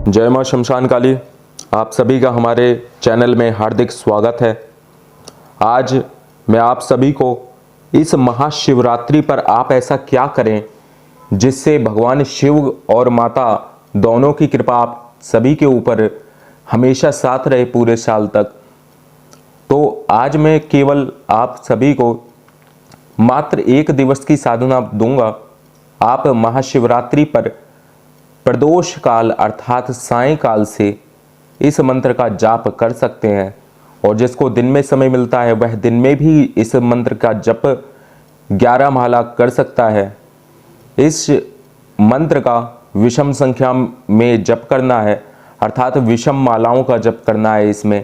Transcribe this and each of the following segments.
जय मां शमशान काली। आप सभी का हमारे चैनल में हार्दिक स्वागत है। आज मैं आप सभी को इस महाशिवरात्रि पर आप ऐसा क्या करें जिससे भगवान शिव और माता दोनों की कृपा आप सभी के ऊपर हमेशा साथ रहे पूरे साल तक। तो आज मैं केवल आप सभी को मात्र 1 दिवस की साधना दूंगा। आप महाशिवरात्रि पर प्रदोष काल अर्थात सायंकाल से इस मंत्र का जाप कर सकते हैं, और जिसको दिन में समय मिलता है वह दिन में भी इस मंत्र का जप 11 माला कर सकता है। इस मंत्र का विषम संख्या में जप करना है, अर्थात विषम मालाओं का जप करना है। इसमें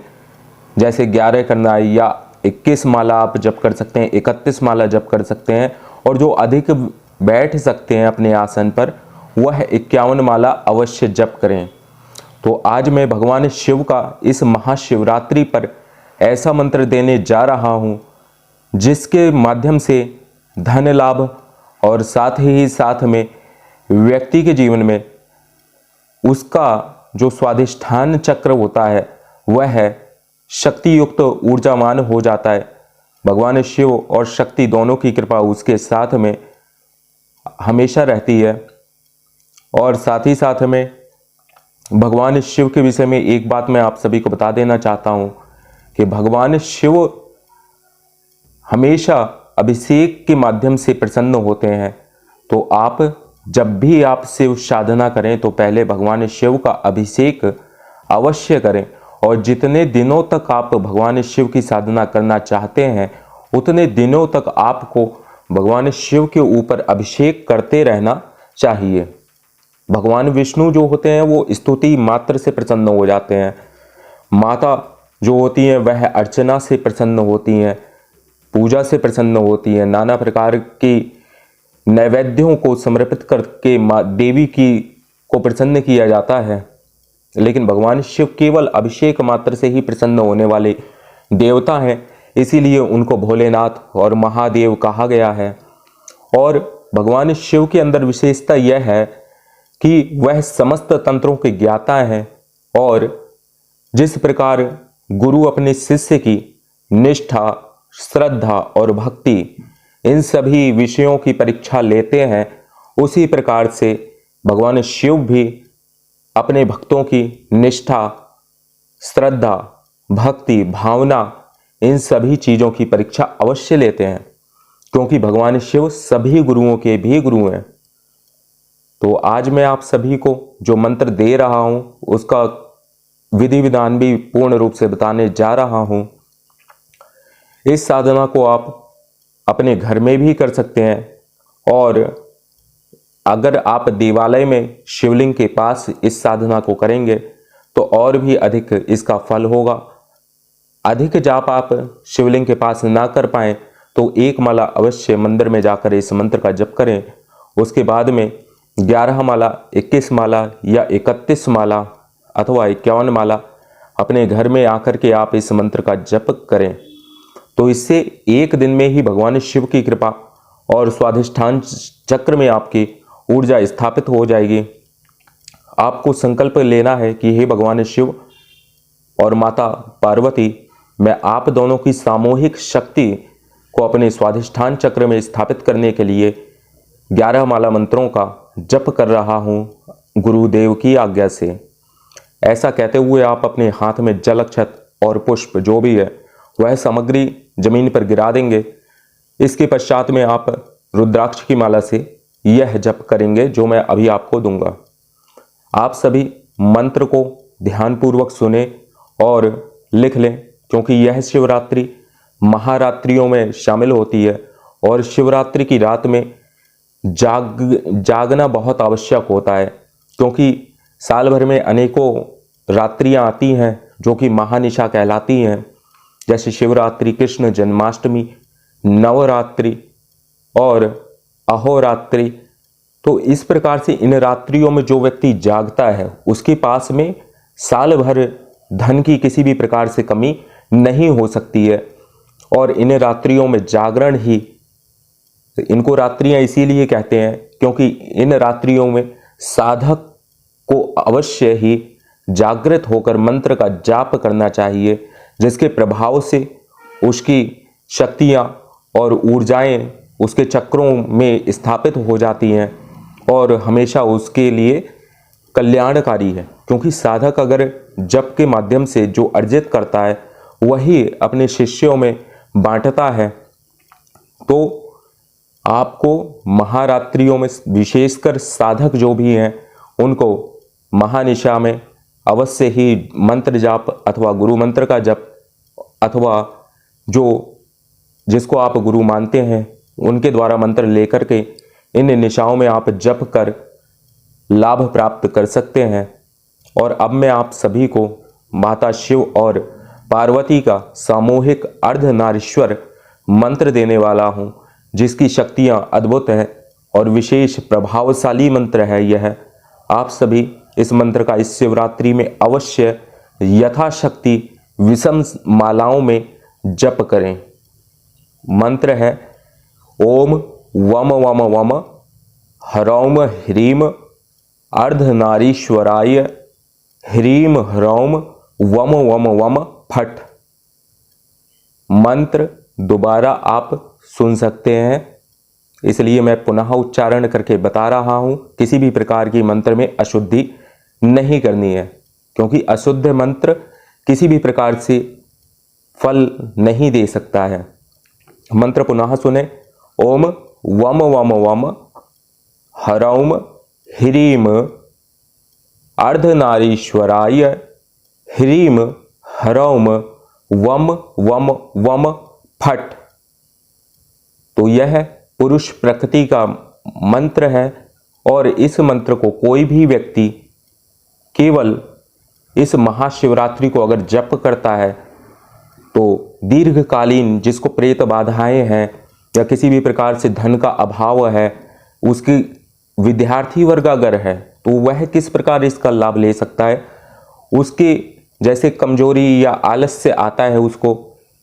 जैसे 11 करना है या 21 माला आप जप कर सकते हैं, 31 माला जप कर सकते हैं, और जो अधिक बैठ सकते हैं अपने आसन पर वह 51 माला अवश्य जप करें। तो आज मैं भगवान शिव का इस महाशिवरात्रि पर ऐसा मंत्र देने जा रहा हूँ जिसके माध्यम से धन लाभ और साथ ही साथ में व्यक्ति के जीवन में उसका जो स्वाधिष्ठान चक्र होता है वह शक्ति युक्त ऊर्जावान हो जाता है। भगवान शिव और शक्ति दोनों की कृपा उसके साथ में हमेशा रहती है। और साथ ही साथ में भगवान शिव के विषय में एक बात मैं आप सभी को बता देना चाहता हूं कि भगवान शिव हमेशा अभिषेक के माध्यम से प्रसन्न होते हैं। तो आप जब भी आप शिव साधना करें तो पहले भगवान शिव का अभिषेक अवश्य करें, और जितने दिनों तक आप भगवान शिव की साधना करना चाहते हैं उतने दिनों तक आपको भगवान शिव के ऊपर अभिषेक करते रहना चाहिए। भगवान विष्णु जो होते हैं वो स्तुति मात्र से प्रसन्न हो जाते हैं। माता जो होती हैं वह अर्चना से प्रसन्न होती हैं, पूजा से प्रसन्न होती हैं, नाना प्रकार की नैवेद्यों को समर्पित करके देवी की को प्रसन्न किया जाता है। लेकिन भगवान शिव केवल अभिषेक मात्र से ही प्रसन्न होने वाले देवता हैं, इसीलिए उनको भोलेनाथ और महादेव कहा गया है। और भगवान शिव के अंदर विशेषता यह है कि वह समस्त तंत्रों के ज्ञाता हैं, और जिस प्रकार गुरु अपने शिष्य की निष्ठा, श्रद्धा और भक्ति इन सभी विषयों की परीक्षा लेते हैं, उसी प्रकार से भगवान शिव भी अपने भक्तों की निष्ठा, श्रद्धा, भक्ति, भावना इन सभी चीज़ों की परीक्षा अवश्य लेते हैं, क्योंकि भगवान शिव सभी गुरुओं के भी गुरु हैं। तो आज मैं आप सभी को जो मंत्र दे रहा हूं उसका विधि विधान भी पूर्ण रूप से बताने जा रहा हूं। इस साधना को आप अपने घर में भी कर सकते हैं, और अगर आप देवालय में शिवलिंग के पास इस साधना को करेंगे तो और भी अधिक इसका फल होगा। अधिक जाप आप शिवलिंग के पास ना कर पाएं तो 1 माला अवश्य मंदिर में जाकर इस मंत्र का जप करें। उसके बाद में 11 माला, 21 माला या 31 माला अथवा 51 माला अपने घर में आकर के आप इस मंत्र का जप करें। तो इससे 1 दिन में ही भगवान शिव की कृपा और स्वाधिष्ठान चक्र में आपकी ऊर्जा स्थापित हो जाएगी। आपको संकल्प लेना है कि हे भगवान शिव और माता पार्वती, मैं आप दोनों की सामूहिक शक्ति को अपने स्वाधिष्ठान चक्र में स्थापित करने के लिए 11 माला मंत्रों का जप कर रहा हूँ गुरुदेव की आज्ञा से। ऐसा कहते हुए आप अपने हाथ में जल, अक्षत और पुष्प जो भी है वह सामग्री जमीन पर गिरा देंगे। इसके पश्चात में आप रुद्राक्ष की माला से यह जप करेंगे जो मैं अभी आपको दूंगा। आप सभी मंत्र को ध्यानपूर्वक सुने और लिख लें, क्योंकि यह शिवरात्रि महारात्रियों में शामिल होती है, और शिवरात्रि की रात में जागना बहुत आवश्यक होता है, क्योंकि साल भर में अनेकों रात्रियां आती हैं जो कि महानिशा कहलाती हैं, जैसे शिवरात्रि, कृष्ण जन्माष्टमी, नवरात्रि और अहोरात्रि। तो इस प्रकार से इन रात्रियों में जो व्यक्ति जागता है उसके पास में साल भर धन की किसी भी प्रकार से कमी नहीं हो सकती है। और इन रात्रियों में जागरण ही, इनको रात्रियां इसीलिए कहते हैं क्योंकि इन रात्रियों में साधक को अवश्य ही जागृत होकर मंत्र का जाप करना चाहिए, जिसके प्रभाव से उसकी शक्तियाँ और ऊर्जाएं उसके चक्रों में स्थापित हो जाती हैं और हमेशा उसके लिए कल्याणकारी है। क्योंकि साधक अगर जप के माध्यम से जो अर्जित करता है वही अपने शिष्यों में बांटता है, तो आपको महारात्रियों में विशेषकर साधक जो भी हैं उनको महानिशा में अवश्य ही मंत्र जाप अथवा गुरु मंत्र का जप अथवा जिसको आप गुरु मानते हैं उनके द्वारा मंत्र लेकर के इन निशाओं में आप जप कर लाभ प्राप्त कर सकते हैं। और अब मैं आप सभी को माता शिव और पार्वती का सामूहिक अर्धनारीश्वर मंत्र देने वाला हूं, जिसकी शक्तियां अद्भुत हैं और विशेष प्रभावशाली मंत्र है यह। आप सभी इस मंत्र का इस शिवरात्रि में अवश्य यथाशक्ति विषम मालाओं में जप करें। मंत्र है ओम वम वम वम ह्रौम ह्रीम अर्धनारीश्वराय ह्रीम ह्रौम वम वम वम फट। मंत्र दोबारा आप सुन सकते हैं, इसलिए मैं पुनः उच्चारण करके बता रहा हूं। किसी भी प्रकार की मंत्र में अशुद्धि नहीं करनी है, क्योंकि अशुद्ध मंत्र किसी भी प्रकार से फल नहीं दे सकता है। मंत्र पुनः सुने। ओम वम वम वम ह्रौम ह्रीम अर्धनारीश्वराय ह्रीम ह्रौम वम वम वम फट। तो यह पुरुष प्रकृति का मंत्र है और इस मंत्र को कोई भी व्यक्ति केवल इस महाशिवरात्रि को अगर जप करता है तो दीर्घकालीन जिसको प्रेत बाधाएं हैं या किसी भी प्रकार से धन का अभाव है, उसकी विद्यार्थी वर्ग अगर है तो वह किस प्रकार इसका लाभ ले सकता है। उसके जैसे कमजोरी या आलस्य आता है उसको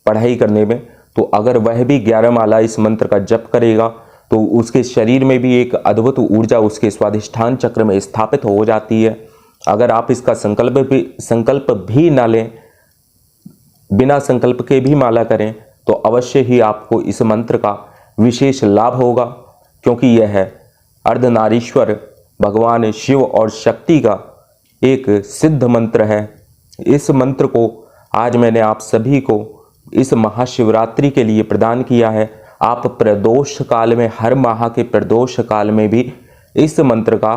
पढ़ाई करने में, तो अगर वह भी 11 माला इस मंत्र का जप करेगा तो उसके शरीर में भी एक अद्भुत ऊर्जा उसके स्वाधिष्ठान चक्र में स्थापित हो जाती है। अगर आप इसका संकल्प भी ना लें, बिना संकल्प के भी माला करें, तो अवश्य ही आपको इस मंत्र का विशेष लाभ होगा, क्योंकि यह है अर्धनारीश्वर भगवान शिव और शक्ति का एक सिद्ध मंत्र है। इस मंत्र को आज मैंने आप सभी को इस महाशिवरात्रि के लिए प्रदान किया है। आप प्रदोष काल में, हर माह के प्रदोष काल में भी इस मंत्र का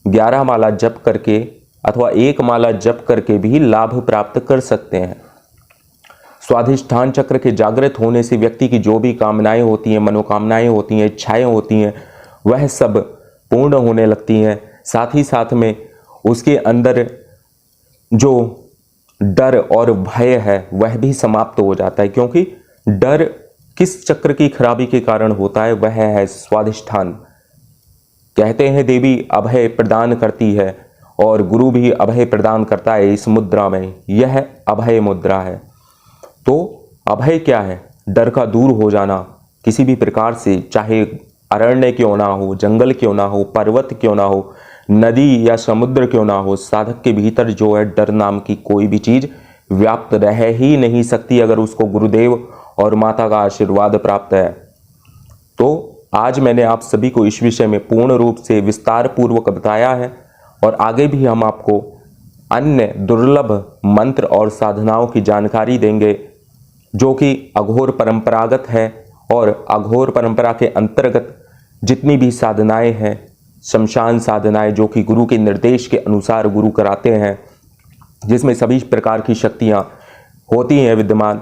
11 माला जप करके अथवा 1 माला जप करके भी लाभ प्राप्त कर सकते हैं। स्वाधिष्ठान चक्र के जागृत होने से व्यक्ति की जो भी कामनाएं होती हैं, मनोकामनाएं होती हैं, इच्छाएं होती हैं, वह सब पूर्ण होने लगती हैं। साथ ही साथ में उसके अंदर जो डर और भय है वह भी समाप्त हो जाता है, क्योंकि डर किस चक्र की खराबी के कारण होता है, वह है स्वाधिष्ठान। कहते हैं देवी अभय प्रदान करती है और गुरु भी अभय प्रदान करता है इस मुद्रा में, यह अभय मुद्रा है। तो अभय क्या है? डर का दूर हो जाना किसी भी प्रकार से, चाहे अरण्य क्यों ना हो, जंगल क्यों ना हो, पर्वत क्यों ना हो, नदी या समुद्र क्यों ना हो, साधक के भीतर जो है डर नाम की कोई भी चीज व्याप्त रह ही नहीं सकती अगर उसको गुरुदेव और माता का आशीर्वाद प्राप्त है। तो आज मैंने आप सभी को इस विषय में पूर्ण रूप से विस्तार पूर्वक बताया है और आगे भी हम आपको अन्य दुर्लभ मंत्र और साधनाओं की जानकारी देंगे जो कि अघोर परंपरागत है। और अघोर परंपरा के अंतर्गत जितनी भी साधनाएं हैं, शमशान साधनाएं जो कि गुरु के निर्देश के अनुसार गुरु कराते हैं, जिसमें सभी प्रकार की शक्तियां होती हैं विद्यमान,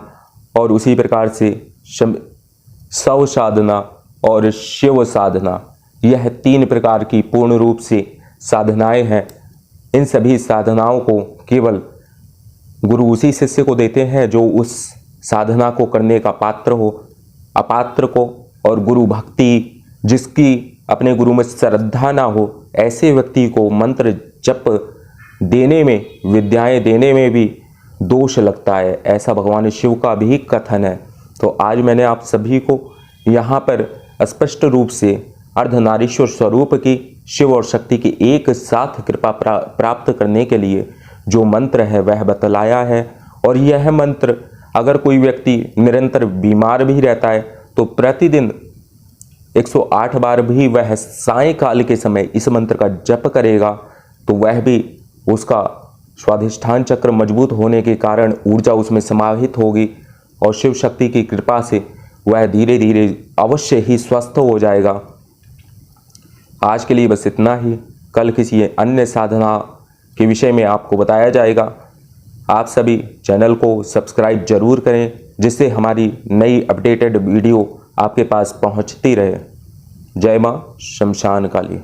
और उसी प्रकार से शव साधना और शिव साधना, यह 3 प्रकार की पूर्ण रूप से साधनाएं हैं। इन सभी साधनाओं को केवल गुरु उसी शिष्य को देते हैं जो उस साधना को करने का पात्र हो। अपात्र को और गुरु भक्ति जिसकी अपने गुरु में श्रद्धा ना हो, ऐसे व्यक्ति को मंत्र जप देने में, विद्याएं देने में भी दोष लगता है, ऐसा भगवान शिव का भी कथन है। तो आज मैंने आप सभी को यहाँ पर स्पष्ट रूप से अर्धनारीश्वर स्वरूप की शिव और शक्ति की एक साथ कृपा प्राप्त करने के लिए जो मंत्र है वह बतलाया है। और यह मंत्र अगर कोई व्यक्ति निरंतर बीमार भी रहता है तो प्रतिदिन 108 बार भी वह सायंकाल के समय इस मंत्र का जप करेगा तो वह भी उसका स्वाधिष्ठान चक्र मजबूत होने के कारण ऊर्जा उसमें समाहित होगी और शिव शक्ति की कृपा से वह धीरे धीरे अवश्य ही स्वस्थ हो जाएगा। आज के लिए बस इतना ही। कल किसी अन्य साधना के विषय में आपको बताया जाएगा। आप सभी चैनल को सब्सक्राइब जरूर करें जिससे हमारी नई अपडेटेड वीडियो आपके पास पहुंचती रहे। जय मां शमशान काली।